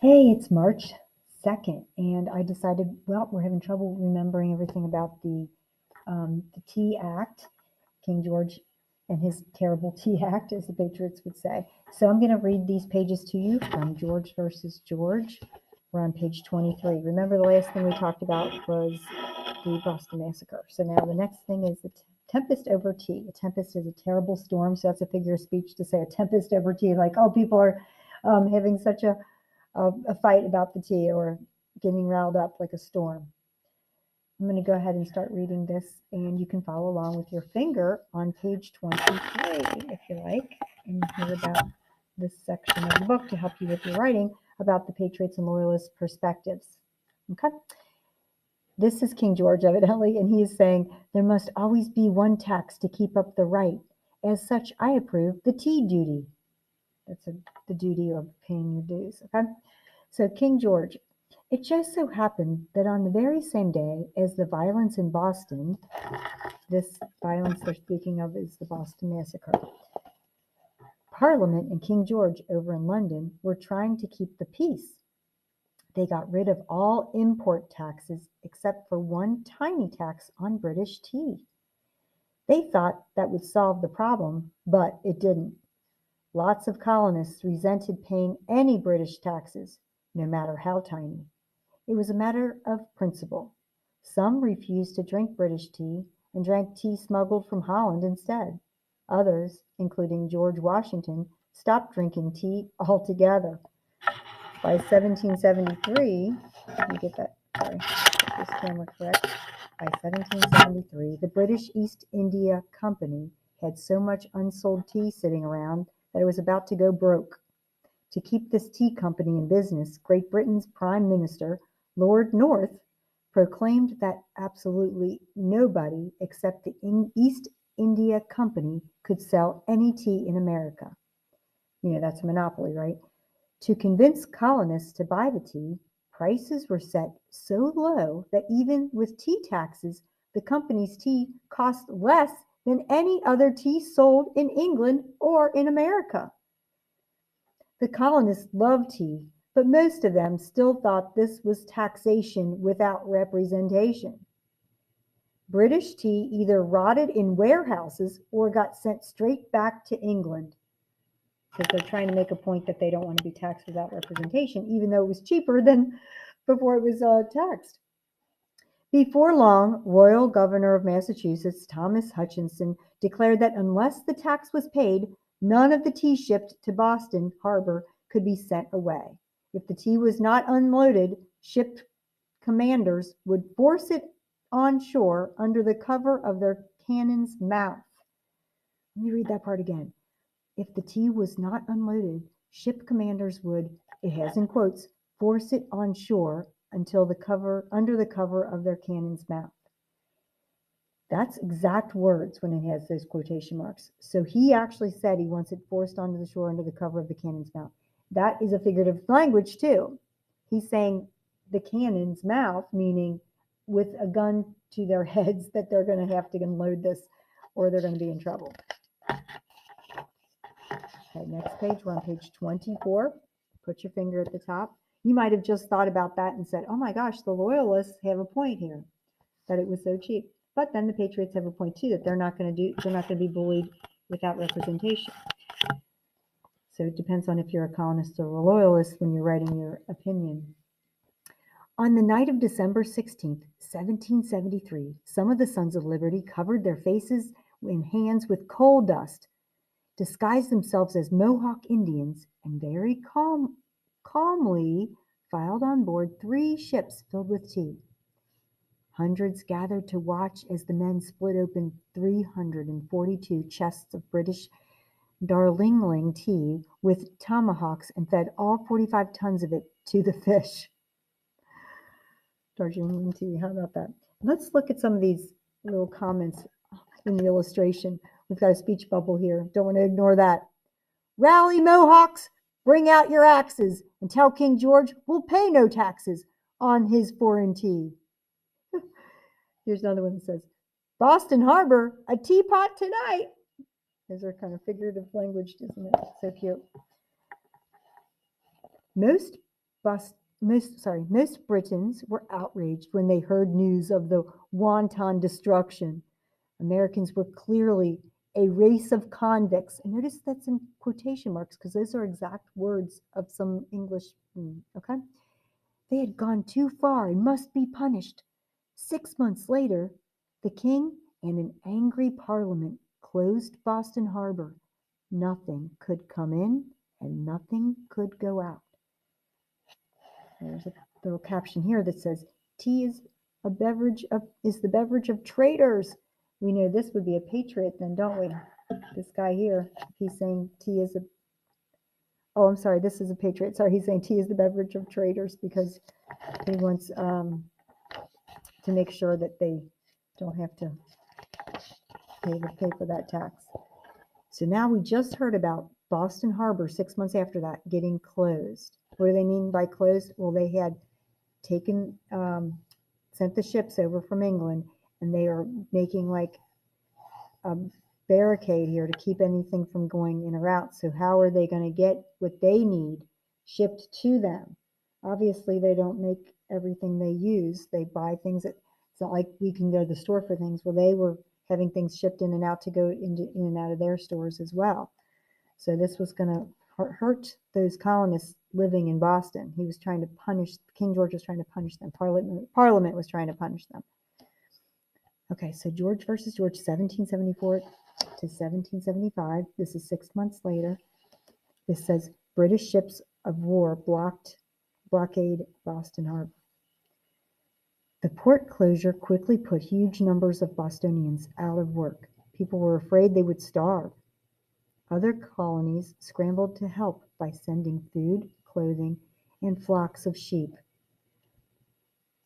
Hey, it's March 2nd, and I decided, well, we're having trouble remembering everything about the Tea Act, King George and his terrible Tea Act, as the Patriots would say. So I'm going to read these pages to you from George versus George. We're on page 23. Remember, the last thing we talked about was the Boston Massacre. So now the next thing is the tempest over tea. A tempest is a terrible storm, so that's a figure of speech to say a tempest over tea, like, oh, people are having such a fight about the tea or getting riled up like a storm. I'm going to go ahead and start reading this, and you can follow along with your finger on page 23 if you like, and hear about this section of the book to help you with your writing about the Patriots and Loyalist perspectives. Okay? This is King George, evidently, and he is saying, there must always be one tax to keep up the right. As such, I approve the tea duty. That's the duty of paying your dues. Okay? So King George, it just so happened that on the very same day as the violence in Boston, this violence they're speaking of is the Boston Massacre, Parliament and King George over in London were trying to keep the peace. They got rid of all import taxes except for one tiny tax on British tea. They thought that would solve the problem, but it didn't. Lots of colonists resented paying any British taxes, no matter how tiny. It was a matter of principle. Some refused to drink British tea and drank tea smuggled from Holland instead. Others, including George Washington, stopped drinking tea altogether. By 1773, let me get that, sorry, get this camera correct. By 1773, the British East India Company had so much unsold tea sitting around that it was about to go broke. To keep this tea company in business, Great Britain's Prime Minister, Lord North, proclaimed that absolutely nobody except the East India Company could sell any tea in America. You know, that's a monopoly, right? To convince colonists to buy the tea, prices were set so low that even with tea taxes, the company's tea cost less than any other tea sold in England or in America. The colonists loved tea, but most of them still thought this was taxation without representation. British tea either rotted in warehouses or got sent straight back to England, because they're trying to make a point that they don't want to be taxed without representation, even though it was cheaper than before it was taxed. Before long, Royal Governor of Massachusetts, Thomas Hutchinson, declared that unless the tax was paid, none of the tea shipped to Boston Harbor could be sent away. If the tea was not unloaded, ship commanders would force it on shore under the cover of their cannon's mouth. Let me read that part again. If the tea was not unloaded, ship commanders would, it has in quotes, force it on shore until under the cover of their cannon's mouth. That's exact words when it has those quotation marks. So he actually said he wants it forced onto the shore under the cover of the cannon's mouth. That is a figurative language too. He's saying the cannon's mouth, meaning with a gun to their heads that they're going to have to unload this or they're going to be in trouble. Okay, next page, we're on page 24. Put your finger at the top. You might have just thought about that and said, oh my gosh, the Loyalists have a point here, that it was so cheap. But then the Patriots have a point too, that they're not going to be bullied without representation. So it depends on if you're a colonist or a loyalist when you're writing your opinion. On the night of December 16th, 1773, some of the Sons of Liberty covered their faces and hands with coal dust, disguised themselves as Mohawk Indians, and very calmly filed on board 3 ships filled with tea. Hundreds gathered to watch as the men split open 342 chests of British Darjeeling tea with tomahawks and fed all 45 tons of it to the fish. Darjeeling tea, how about that? Let's look at some of these little comments in the illustration. We've got a speech bubble here. Don't want to ignore that. Rally, Mohawks, bring out your axes and tell King George we'll pay no taxes on his foreign tea. Here's another one that says, Boston Harbor, a teapot tonight. Those are kind of figurative language, isn't it? So cute. Most most Britons were outraged when they heard news of the wanton destruction. Americans were clearly a race of convicts. And notice that's in quotation marks because those are exact words of some English. Okay. They had gone too far and must be punished. 6 months later, the king and an angry parliament closed Boston Harbor. Nothing could come in and nothing could go out. There's a little caption here that says, "Tea is the beverage of traitors." We know this would be a patriot then, don't we? This guy here, he's saying tea is oh, I'm sorry, this is a patriot. Sorry, he's saying tea is the beverage of traitors because he wants to make sure that they don't have to pay for that tax. So now we just heard about Boston Harbor 6 months after that getting closed. What do they mean by closed? Well, they had sent the ships over from England, and they are making like a barricade here to keep anything from going in or out. So how are they going to get what they need shipped to them? Obviously, they don't make everything they use. They buy things that it's not like we can go to the store for things. Well, they were having things shipped in and out to go in and out of their stores as well. So this was going to hurt those colonists living in Boston. He was trying to punish, King George was trying to punish them. Parliament was trying to punish them. Okay, so George versus George, 1774 to 1775. This is 6 months later. This says British ships of war blockade Boston Harbor. The port closure quickly put huge numbers of Bostonians out of work. People were afraid they would starve. Other colonies scrambled to help by sending food, clothing, and flocks of sheep.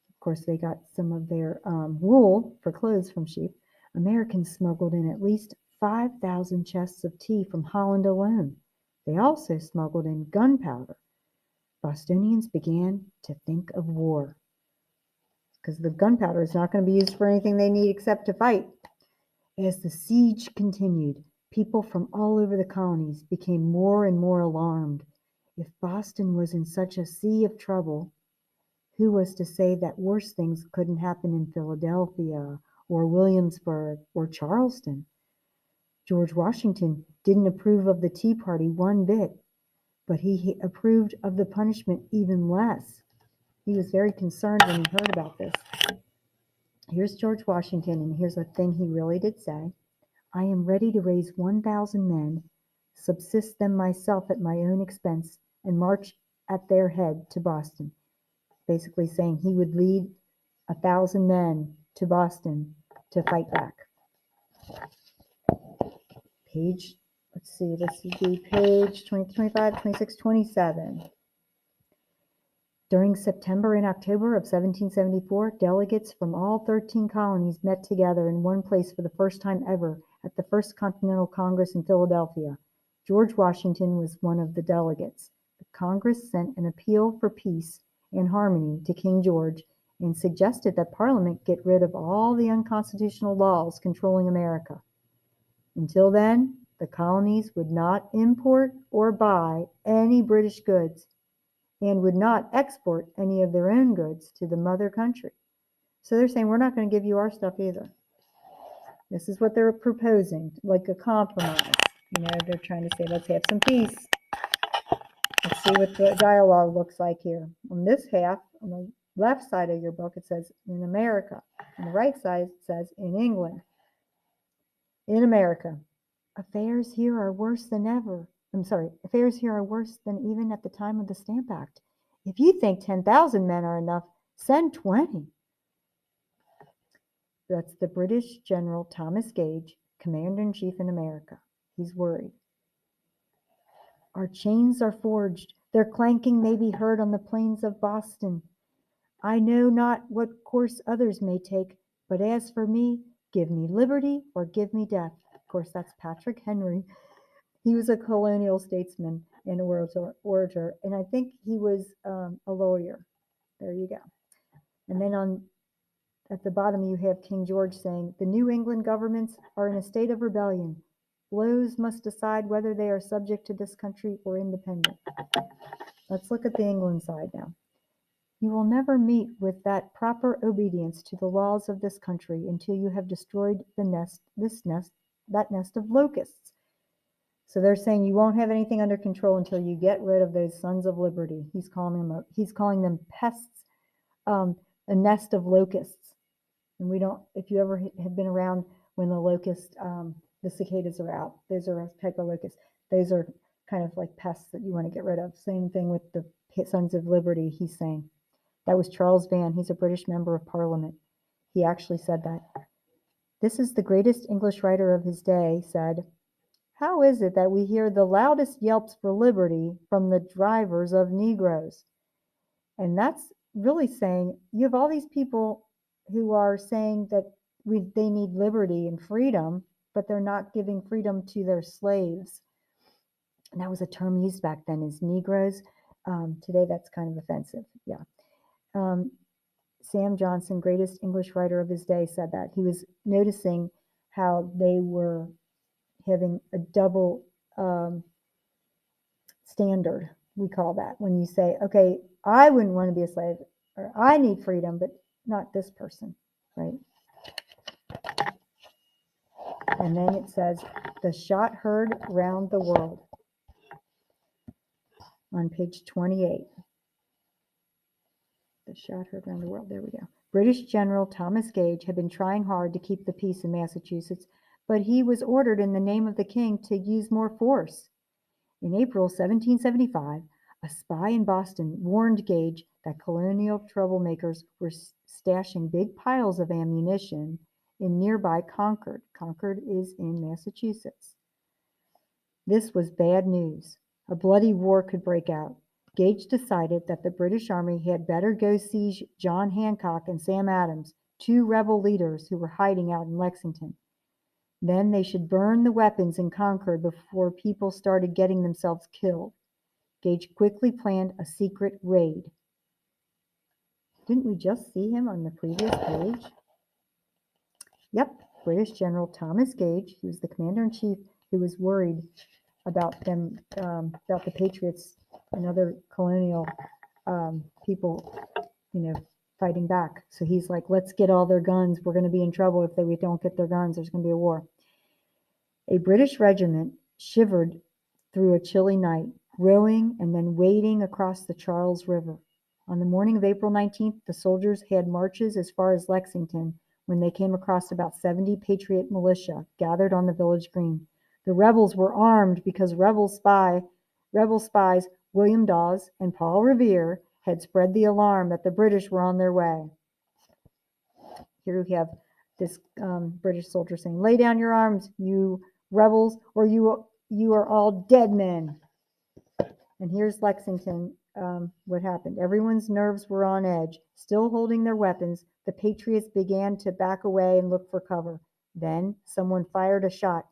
Of course, they got some of their wool for clothes from sheep. Americans smuggled in at least 5,000 chests of tea from Holland alone. They also smuggled in gunpowder. Bostonians began to think of war because the gunpowder is not going to be used for anything they need except to fight. As the siege continued, people from all over the colonies became more and more alarmed. If Boston was in such a sea of trouble, who was to say that worse things couldn't happen in Philadelphia or Williamsburg or Charleston? George Washington didn't approve of the Tea Party one bit, but he approved of the punishment even less. He was very concerned when he heard about this. Here's George Washington, and here's a thing he really did say. "I am ready to raise 1,000 men, subsist them myself at my own expense, and march at their head to Boston." Basically saying he would lead 1,000 men to Boston to fight back. Page, let's see, this would be page 20, 25, 26, 27. During September and October of 1774, delegates from all 13 colonies met together in one place for the first time ever at the First Continental Congress in Philadelphia. George Washington was one of the delegates. The Congress sent an appeal for peace and harmony to King George and suggested that Parliament get rid of all the unconstitutional laws controlling America. Until then, the colonies would not import or buy any British goods and would not export any of their own goods to the mother country. So they're saying, we're not going to give you our stuff either. This is what they're proposing, like a compromise. They're trying to say, let's have some peace. Let's see what the dialogue looks like here. On this half, on the left side of your book, it says in America. On the right side, it says in England. In America, affairs here are worse than ever. Affairs here are worse than even at the time of the Stamp Act. If you think 10,000 men are enough, send 20. That's the British General Thomas Gage, Commander-in-Chief in America. He's worried. Our chains are forged. Their clanking may be heard on the plains of Boston. I know not what course others may take, but as for me, give me liberty or give me death. Of course, that's Patrick Henry. He was a colonial statesman and orator, and I think he was a lawyer. There you go. And then at the bottom, you have King George saying, the New England governments are in a state of rebellion. Blows must decide whether they are subject to this country or independent. Let's look at the England side now. You will never meet with that proper obedience to the laws of this country until you have destroyed that nest of locusts. So they're saying you won't have anything under control until you get rid of those sons of liberty. He's calling them pests, a nest of locusts. And we don't, if you ever have been around when the cicadas are out, those are a type of locust. Those are kind of like pests that you want to get rid of. Same thing with the Sons of Liberty, he's saying. That was Charles Vann. He's a British member of Parliament. He actually said that. This is the greatest English writer of his day, said, how is it that we hear the loudest yelps for liberty from the drivers of Negroes? And that's really saying you have all these people who are saying that they need liberty and freedom, but they're not giving freedom to their slaves. And that was a term used back then as Negroes. Today, that's kind of offensive. Yeah. Sam Johnson, greatest English writer of his day, said that. He was noticing how they were having a double standard, we call that, when you say, okay, I wouldn't want to be a slave, or I need freedom, but not this person, right? And then it says, the shot heard round the world on page 28. The shot heard round the world, there we go. British General Thomas Gage had been trying hard to keep the peace in Massachusetts, but he was ordered in the name of the king to use more force. In April 1775, a spy in Boston warned Gage that colonial troublemakers were stashing big piles of ammunition in nearby Concord. Concord is in Massachusetts. This was bad news. A bloody war could break out. Gage decided that the British Army had better go seize John Hancock and Sam Adams, two rebel leaders who were hiding out in Lexington. Then they should burn the weapons in Concord before people started getting themselves killed. Gage quickly planned a secret raid. Didn't we just see him on the previous page? Yep, British General Thomas Gage, he was the commander-in-chief who was worried about them, about the Patriots and other colonial people, fighting back. So he's like, let's get all their guns. We're going to be in trouble if we don't get their guns. There's going to be a war. A British regiment shivered through a chilly night, rowing and then wading across the Charles River. On the morning of April 19th, the soldiers had marches as far as Lexington when they came across about 70 Patriot militia gathered on the village green. The rebels were armed because rebel spies William Dawes and Paul Revere had spread the alarm that the British were on their way. Here we have this British soldier saying, lay down your arms, you rebels, or you are all dead men. And here's Lexington, what happened. Everyone's nerves were on edge. Still holding their weapons, the Patriots began to back away and look for cover. Then someone fired a shot.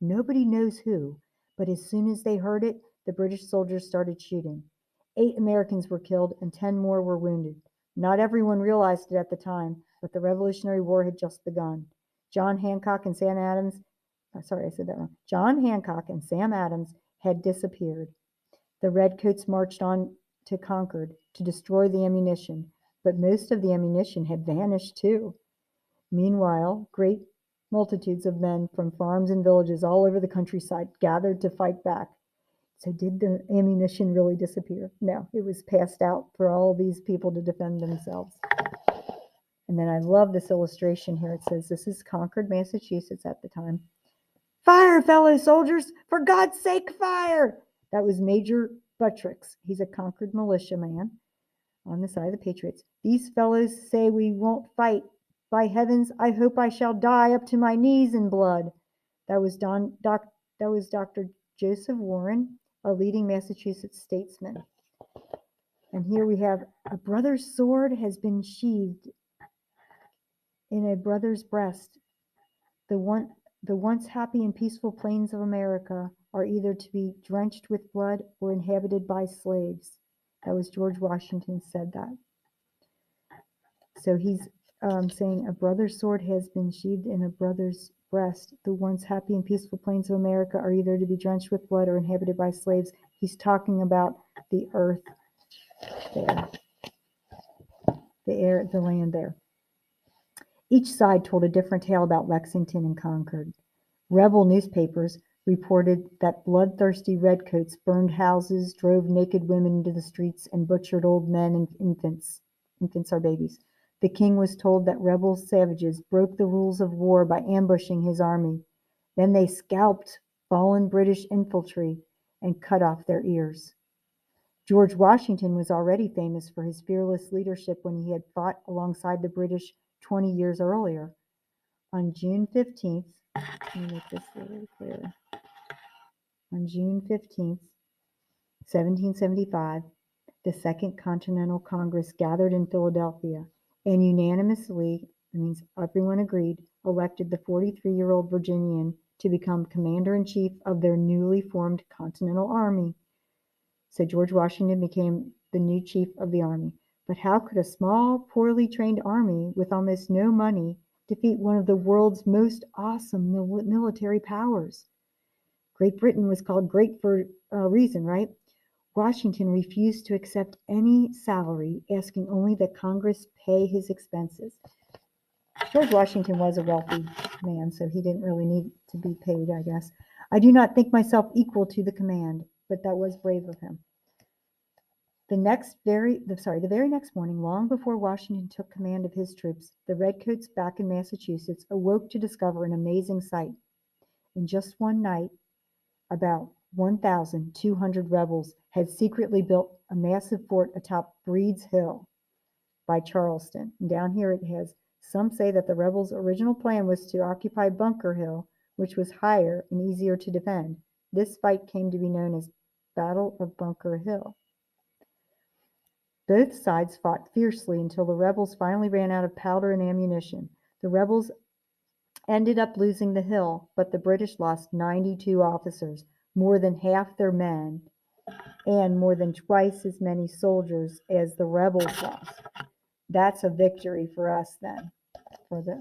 Nobody knows who, but as soon as they heard it, the British soldiers started shooting. 8 Americans were killed and 10 more were wounded. Not everyone realized it at the time, but the Revolutionary War had just begun. John Hancock and Sam Adams had disappeared. The Redcoats marched on to Concord to destroy the ammunition, but most of the ammunition had vanished too. Meanwhile, great multitudes of men from farms and villages all over the countryside gathered to fight back. So did the ammunition really disappear? No, it was passed out for all these people to defend themselves. And then I love this illustration here. It says, this is Concord, Massachusetts at the time. Fire, fellow soldiers! For God's sake, fire! That was Major Buttricks. He's a Concord militia man on the side of the Patriots. These fellows say we won't fight. By heavens, I hope I shall die up to my knees in blood. That was Dr. Joseph Warren, a leading Massachusetts statesman. And here we have a brother's sword has been sheathed in a brother's breast. The once happy and peaceful plains of America are either to be drenched with blood or inhabited by slaves. That was George Washington said that. So he's saying a brother's sword has been sheathed in a brother's breast. The once happy and peaceful plains of America are either to be drenched with blood or inhabited by slaves. He's talking about the earth there, the land there. Each side told a different tale about Lexington and Concord. Rebel newspapers reported that bloodthirsty redcoats burned houses, drove naked women into the streets, and butchered old men and infants. Infants are babies. The king was told that rebel savages broke the rules of war by ambushing his army. Then they scalped fallen British infantry and cut off their ears. George Washington was already famous for his fearless leadership when he had fought alongside the British 20 years earlier. On June 15th, let me make this a little clearer. On June 15th, 1775, the Second Continental Congress gathered in Philadelphia and unanimously, that means everyone agreed, elected the 43-year-old Virginian to become commander-in-chief of their newly formed Continental Army. So George Washington became the new chief of the army. But how could a small, poorly trained army with almost no money defeat one of the world's most awesome military powers? Great Britain was called great for a reason, right? Washington refused to accept any salary, asking only that Congress pay his expenses. George Washington was a wealthy man, so he didn't really need to be paid, I guess. I do not think myself equal to the command, but that was brave of him. The very next morning, long before Washington took command of his troops, the redcoats back in Massachusetts awoke to discover an amazing sight. In just one night, about 1,200 rebels had secretly built a massive fort atop Breed's Hill by Charleston. And down here it has, some say that the rebels' original plan was to occupy Bunker Hill, which was higher and easier to defend. This fight came to be known as Battle of Bunker Hill. Both sides fought fiercely until the rebels finally ran out of powder and ammunition. The rebels ended up losing the hill, but the British lost 92 officers, more than half their men, and more than twice as many soldiers as the rebels lost. That's a victory for us then, for the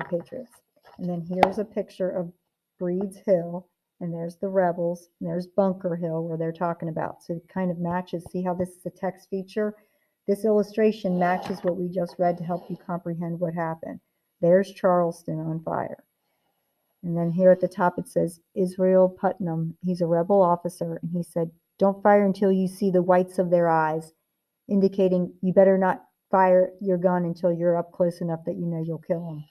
Patriots. And then here's a picture of Breed's Hill, and there's the rebels, and there's Bunker Hill where they're talking about. So it kind of matches. See how this is a text feature? This illustration matches what we just read to help you comprehend what happened. There's Charleston on fire. And then here at the top it says Israel Putnam. He's a rebel officer, and he said, "Don't fire until you see the whites of their eyes," indicating you better not fire your gun until you're up close enough that you know you'll kill them.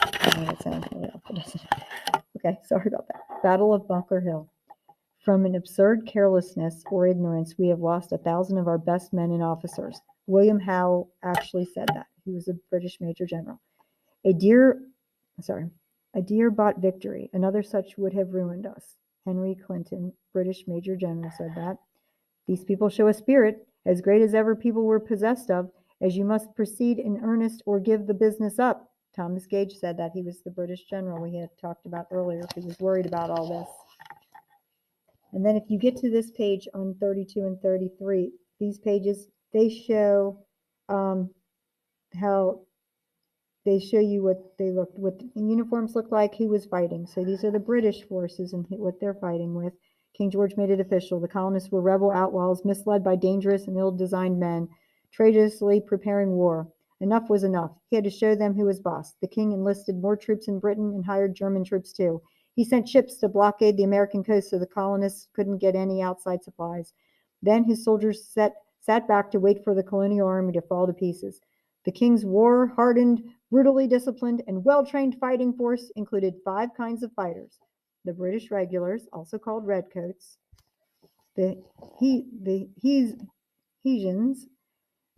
I know that sounds really awful, doesn't it? Okay, sorry about that. Battle of Bunker Hill. From an absurd carelessness or ignorance, we have lost 1,000 of our best men and officers. William Howe actually said that. He was a British Major General. A dear bought victory. Another such would have ruined us. Henry Clinton, British Major General, said that. These people show a spirit as great as ever people were possessed of, as you must proceed in earnest or give the business up. Thomas Gage said that. He was the British general we had talked about earlier. He was worried about all this. And then if you get to this page on 32 and 33, these pages, they show how they show you what the uniforms look like, who was fighting. So these are the British forces and what they're fighting with. King George made it official. The colonists were rebel outlaws, misled by dangerous and ill-designed men, traitorously preparing war. Enough was enough. He had to show them who was boss. The king enlisted more troops in Britain and hired German troops too. He sent ships to blockade the American coast so the colonists couldn't get any outside supplies. Then his soldiers sat back to wait for the colonial army to fall to pieces. The king's war-hardened, brutally disciplined, and well-trained fighting force included 5 kinds of fighters. The British regulars, also called redcoats, the Hessians,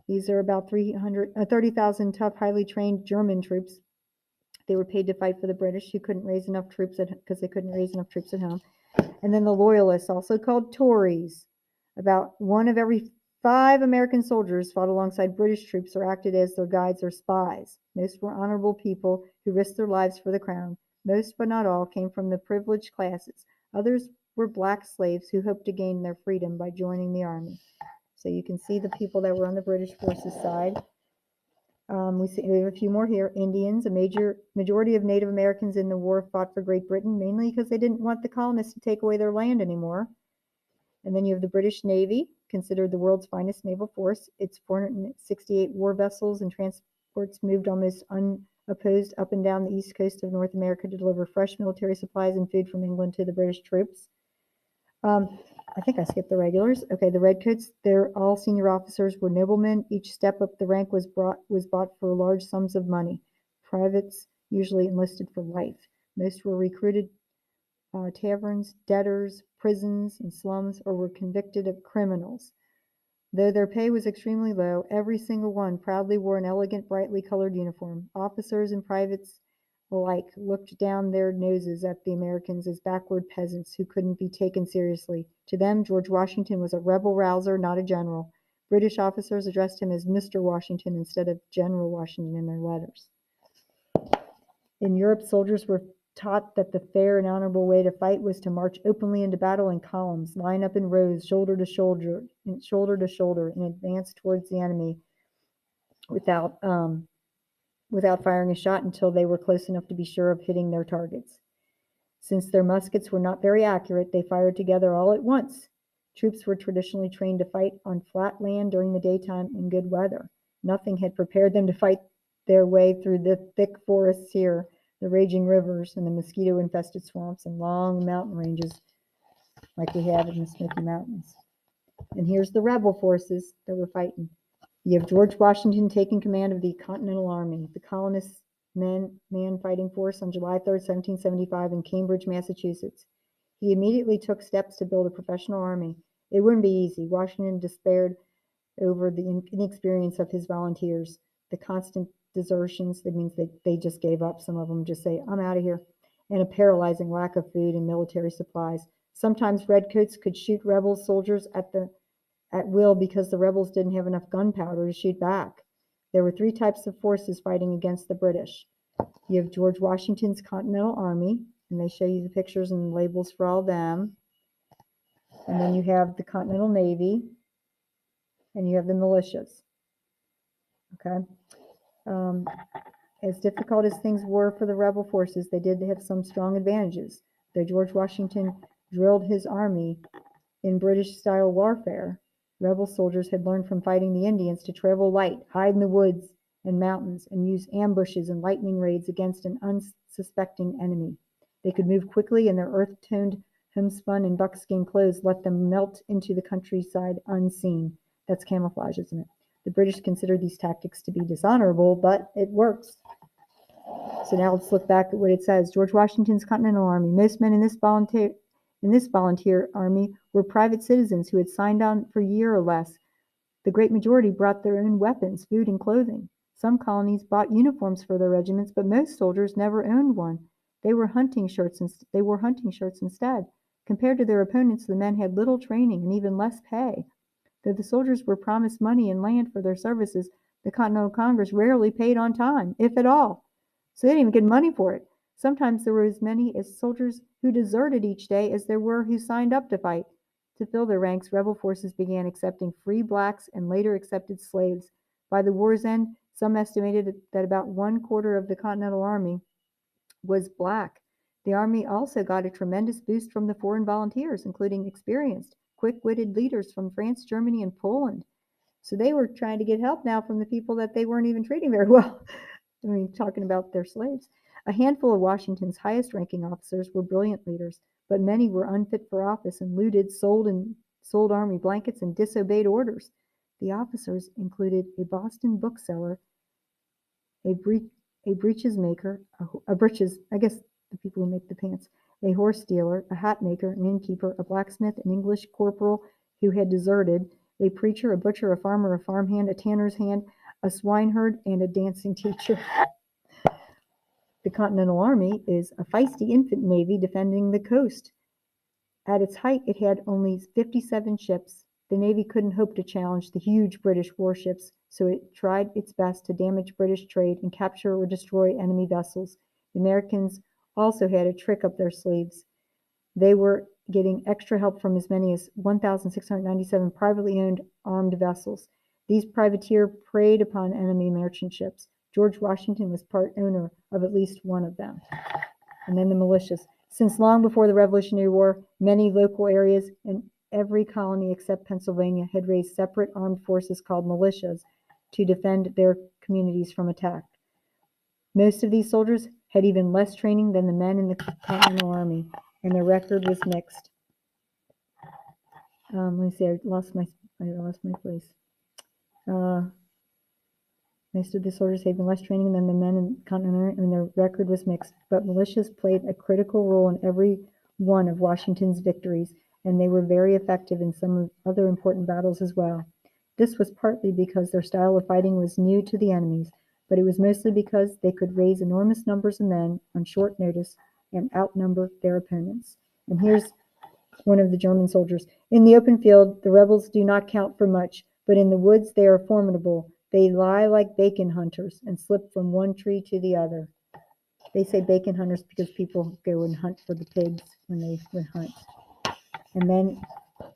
these are about 30,000 tough, highly trained German troops. They were paid to fight for the British, who couldn't raise enough troops because they couldn't raise enough troops at home. And then the Loyalists, also called Tories. About 1 of every 5 American soldiers fought alongside British troops or acted as their guides or spies. Most were honorable people who risked their lives for the crown. Most, but not all, came from the privileged classes. Others were black slaves who hoped to gain their freedom by joining the army. So you can see the people that were on the British forces side. We have a few more here. Indians, a majority of Native Americans in the war fought for Great Britain, mainly because they didn't want the colonists to take away their land anymore. And then you have the British Navy. considered the world's finest naval force. Its 468 war vessels and transports moved almost unopposed up and down the east coast of North America to deliver fresh military supplies and food from England to the British troops. I think I skipped the regulars. Okay, the Redcoats, they're all senior officers were noblemen. Each step up the rank was bought for large sums of money. Privates usually enlisted for life. Most were recruited taverns, debtors, prisons, and slums, or were convicted of criminals. Though their pay was extremely low, every single one proudly wore an elegant, brightly colored uniform. Officers and privates alike looked down their noses at the Americans as backward peasants who couldn't be taken seriously. To them, George Washington was a rebel rouser, not a general. British officers addressed him as Mr. Washington instead of General Washington in their letters. In Europe, soldiers were taught that the fair and honorable way to fight was to march openly into battle in columns, line up in rows, shoulder to shoulder, and advance towards the enemy without firing a shot until they were close enough to be sure of hitting their targets. Since their muskets were not very accurate, they fired together all at once. Troops were traditionally trained to fight on flat land during the daytime in good weather. Nothing had prepared them to fight their way through the thick forests here, the raging rivers, and the mosquito-infested swamps and long mountain ranges like we have in the Smoky Mountains. And here's the rebel forces that were fighting. You have George Washington taking command of the Continental Army, the colonists' man fighting force on July 3rd, 1775 in Cambridge, Massachusetts. He immediately took steps to build a professional army. It wouldn't be easy. Washington despaired over the inexperience of his volunteers, the constant desertions. That means that they just gave up. Some of them just say, I'm out of here. And a paralyzing lack of food and military supplies. Sometimes redcoats could shoot rebel soldiers at will because the rebels didn't have enough gunpowder to shoot back. There were three types of forces fighting against the British. You have George Washington's Continental Army, and they show you the pictures and labels for all of them. And then you have the Continental Navy, and you have the militias. Okay. As difficult as things were for the rebel forces, they did have some strong advantages. Though George Washington drilled his army in British-style warfare, rebel soldiers had learned from fighting the Indians to travel light, hide in the woods and mountains, and use ambushes and lightning raids against an unsuspecting enemy. They could move quickly, and their earth-toned homespun and buckskin clothes let them melt into the countryside unseen. That's camouflage, isn't it? The British considered these tactics to be dishonorable, but it works. So now let's look back at what it says. George Washington's Continental Army. Most men in this volunteer army were private citizens who had signed on for a year or less. The great majority brought their own weapons, food, and clothing. Some colonies bought uniforms for their regiments, but most soldiers never owned one. They wore hunting shirts instead. Compared to their opponents, the men had little training and even less pay. Though the soldiers were promised money and land for their services, the Continental Congress rarely paid on time, if at all. So they didn't even get money for it. Sometimes there were as many as soldiers who deserted each day as there were who signed up to fight. To fill their ranks, rebel forces began accepting free blacks and later accepted slaves. By the war's end, some estimated that about 1/4 of the Continental Army was black. The army also got a tremendous boost from the foreign volunteers, including experienced, quick-witted leaders from France, Germany, and Poland. So they were trying to get help now from the people that they weren't even treating very well. I mean, talking about their slaves. A handful of Washington's highest-ranking officers were brilliant leaders, but many were unfit for office and looted, sold army blankets, and disobeyed orders. The officers included a Boston bookseller, a breeches maker, I guess the people who make the pants, a horse dealer, a hat maker, an innkeeper, a blacksmith, an English corporal who had deserted, a preacher, a butcher, a farmer, a farmhand, a tanner's hand, a swineherd, and a dancing teacher. The Continental Army is a feisty infant navy defending the coast. At its height, it had only 57 ships. The Navy couldn't hope to challenge the huge British warships, so it tried its best to damage British trade and capture or destroy enemy vessels. The Americans also had a trick up their sleeves. They were getting extra help from as many as 1,697 privately owned armed vessels. These privateers preyed upon enemy merchant ships. George Washington was part owner of at least one of them. And then the militias. Since long before the Revolutionary War, many local areas and every colony except Pennsylvania had raised separate armed forces called militias to defend their communities from attack. Most of these soldiers had even less training than the men in the Continental Army, and their record was mixed. Let me see. I lost my place. Most of the soldiers had even less training than the men in the Continental Army, and their record was mixed. But militias played a critical role in every one of Washington's victories, and they were very effective in some other important battles as well. This was partly because their style of fighting was new to the enemies, but it was mostly because they could raise enormous numbers of men on short notice and outnumber their opponents. And here's one of the German soldiers. In the open field, the rebels do not count for much, but in the woods they are formidable. They lie like bacon hunters and slip from one tree to the other. They say bacon hunters because people go and hunt for the pigs when they would hunt. And then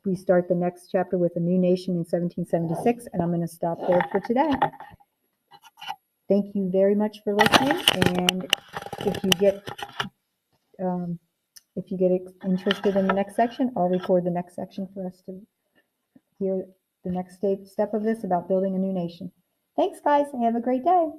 we start the next chapter with a new nation in 1776, and I'm going to stop there for today. Thank you very much for listening, and if you get interested in the next section, I'll record the next section for us to hear the next step of this about building a new nation. Thanks, guys. Have a great day.